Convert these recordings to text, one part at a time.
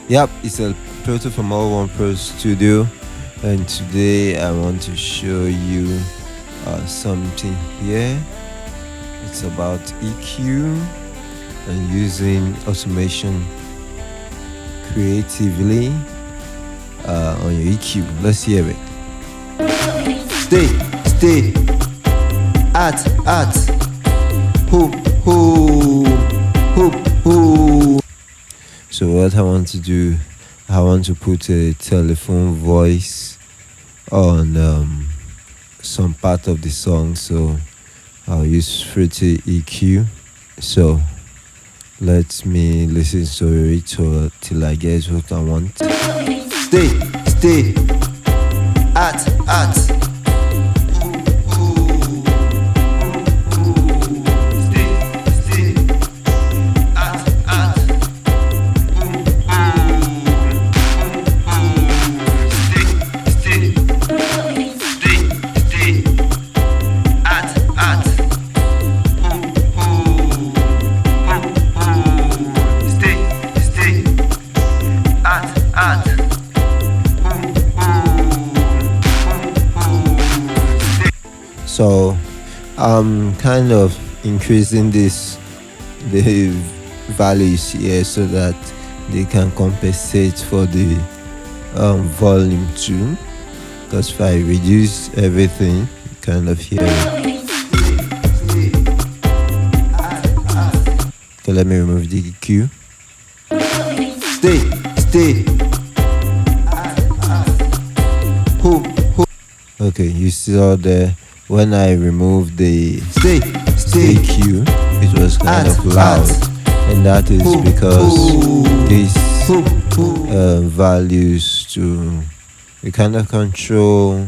Yep, it's a Proto from alloneprostudio, and today I want to show you something here. It's about EQ and using automation creatively on your EQ. Let's hear it. Stay, at, who, who. So what I want to do, I want to put a telephone voice on some part of the song, so I'll use Fruity EQ. So let me listen to it till I get what I want. Stay, at. So I'm kind of increasing the values here so that they can compensate for the volume too, because if I reduce everything, you kind of hear it. Okay, let me remove the EQ. Stay. Who. Okay, you saw there. When I removed the EQ, it was kind of loud, and that is because these values we kind of control.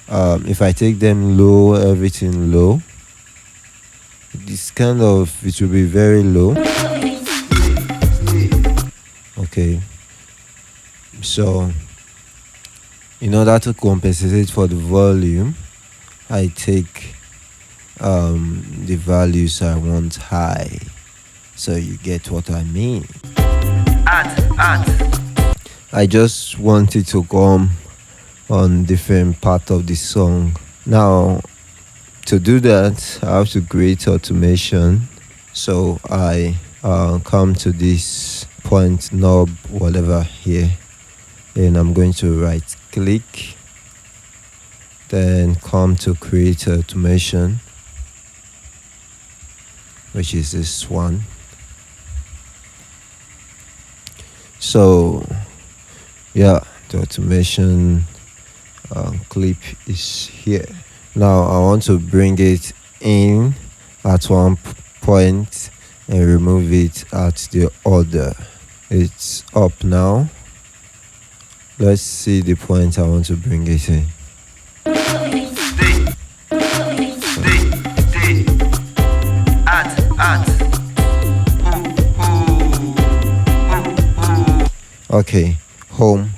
If I take them low, everything low, it will be very low. Okay, so in order to compensate for the volume, I take the values I want high, so you get what I mean. I just want it to come on different part of the song. Now, to do that, I have to create automation. So I come to this point knob, whatever here, and I'm going to right click. Then come to create automation, which is this one. So yeah, the automation clip is here. Now I want to bring it in at one point and remove it at the other. It's up now. Let's see the point I want to bring it in. Okay, home.